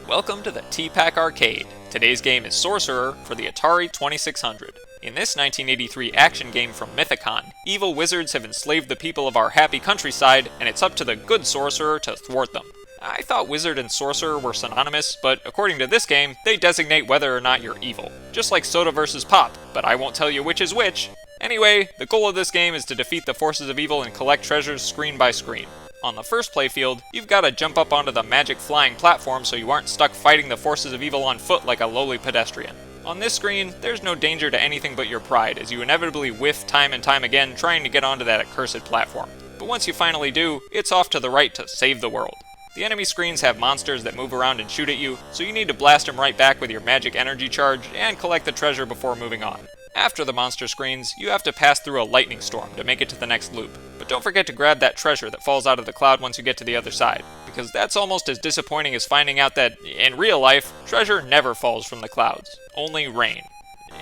Welcome to the T-Pac Arcade. Today's game is Sorcerer for the Atari 2600. In this 1983 action game from Mythicon, evil wizards have enslaved the people of our happy countryside, and it's up to the good sorcerer to thwart them. I thought wizard and sorcerer were synonymous, but according to this game, they designate whether or not you're evil. Just like soda versus pop, but I won't tell you which is which. Anyway, the goal of this game is to defeat the forces of evil and collect treasures screen by screen. On the first playfield, you've got to jump up onto the magic flying platform so you aren't stuck fighting the forces of evil on foot like a lowly pedestrian. On this screen, there's no danger to anything but your pride, as you inevitably whiff time and time again trying to get onto that accursed platform. But once you finally do, it's off to the right to save the world. The enemy screens have monsters that move around and shoot at you, so you need to blast them right back with your magic energy charge and collect the treasure before moving on. After the monster screens, you have to pass through a lightning storm to make it to the next loop. But don't forget to grab that treasure that falls out of the cloud once you get to the other side, because that's almost as disappointing as finding out that, in real life, treasure never falls from the clouds. Only rain.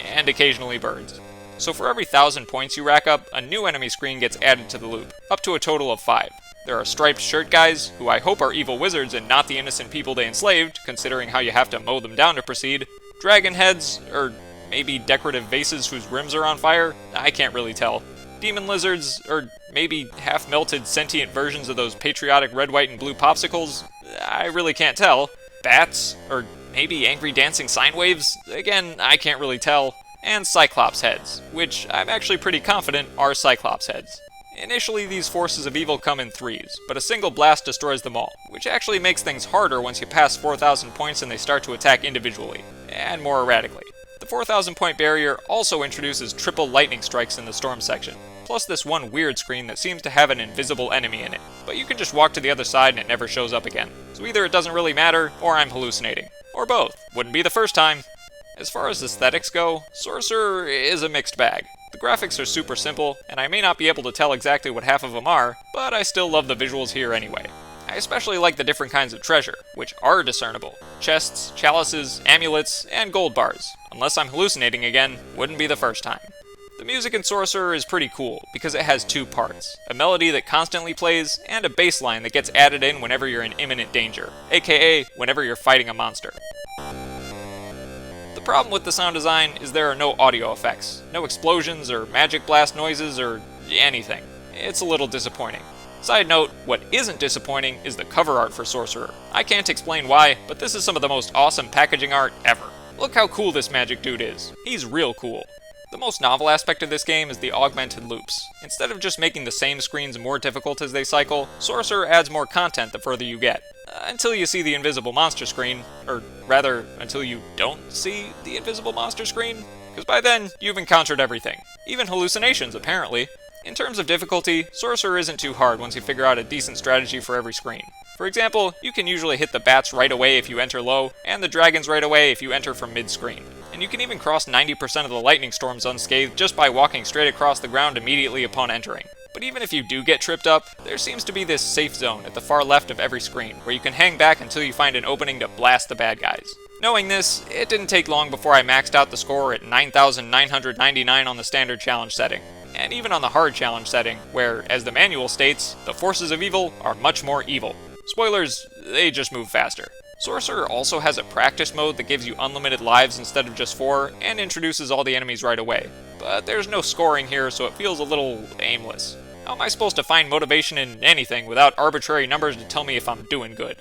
And occasionally birds. So for every 1,000 points you rack up, a new enemy screen gets added to the loop, up to a total of 5. There are striped shirt guys, who I hope are evil wizards and not the innocent people they enslaved, considering how you have to mow them down to proceed. Dragon heads, or maybe decorative vases whose rims are on fire? I can't really tell. Demon lizards, or maybe half-melted sentient versions of those patriotic red, white, and blue popsicles? I really can't tell. Bats, or maybe angry dancing sine waves? Again, I can't really tell. And Cyclops heads, which I'm actually pretty confident are Cyclops heads. Initially, these forces of evil come in threes, but a single blast destroys them all, which actually makes things harder once you pass 4,000 points and they start to attack individually, and more erratically. The 4,000 point barrier also introduces triple lightning strikes in the storm section, plus this one weird screen that seems to have an invisible enemy in it, but you can just walk to the other side and it never shows up again. So either it doesn't really matter, or I'm hallucinating. Or both. Wouldn't be the first time. As far as aesthetics go, Sorcerer is a mixed bag. The graphics are super simple, and I may not be able to tell exactly what half of them are, but I still love the visuals here anyway. I especially like the different kinds of treasure, which are discernible. Chests, chalices, amulets, and gold bars. Unless I'm hallucinating again, wouldn't be the first time. The music in Sorcerer is pretty cool, because it has two parts. A melody that constantly plays, and a bass line that gets added in whenever you're in imminent danger, aka whenever you're fighting a monster. The problem with the sound design is there are no audio effects, no explosions or magic blast noises or anything. It's a little disappointing. Side note, what isn't disappointing is the cover art for Sorcerer. I can't explain why, but this is some of the most awesome packaging art ever. Look how cool this magic dude is. He's real cool. The most novel aspect of this game is the augmented loops. Instead of just making the same screens more difficult as they cycle, Sorcerer adds more content the further you get. Until you see the invisible monster screen, or rather, until you don't see the invisible monster screen, because by then, you've encountered everything. Even hallucinations, apparently. In terms of difficulty, Sorcerer isn't too hard once you figure out a decent strategy for every screen. For example, you can usually hit the bats right away if you enter low, and the dragons right away if you enter from mid-screen. And you can even cross 90% of the lightning storms unscathed just by walking straight across the ground immediately upon entering. But even if you do get tripped up, there seems to be this safe zone at the far left of every screen, where you can hang back until you find an opening to blast the bad guys. Knowing this, it didn't take long before I maxed out the score at 9,999 on the standard challenge setting. And even on the hard challenge setting, where, as the manual states, the forces of evil are much more evil. Spoilers, they just move faster. Sorcerer also has a practice mode that gives you unlimited lives instead of just 4, and introduces all the enemies right away. But there's no scoring here, so it feels a little aimless. How am I supposed to find motivation in anything without arbitrary numbers to tell me if I'm doing good?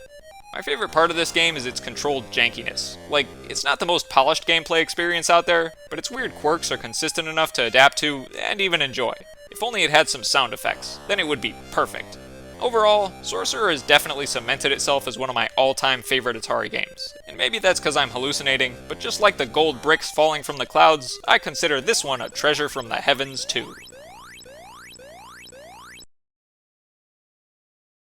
My favorite part of this game is its controlled jankiness. Like, it's not the most polished gameplay experience out there, but its weird quirks are consistent enough to adapt to and even enjoy. If only it had some sound effects, then it would be perfect. Overall, Sorcerer has definitely cemented itself as one of my all-time favorite Atari games. And maybe that's because I'm hallucinating, but just like the gold bricks falling from the clouds, I consider this one a treasure from the heavens too.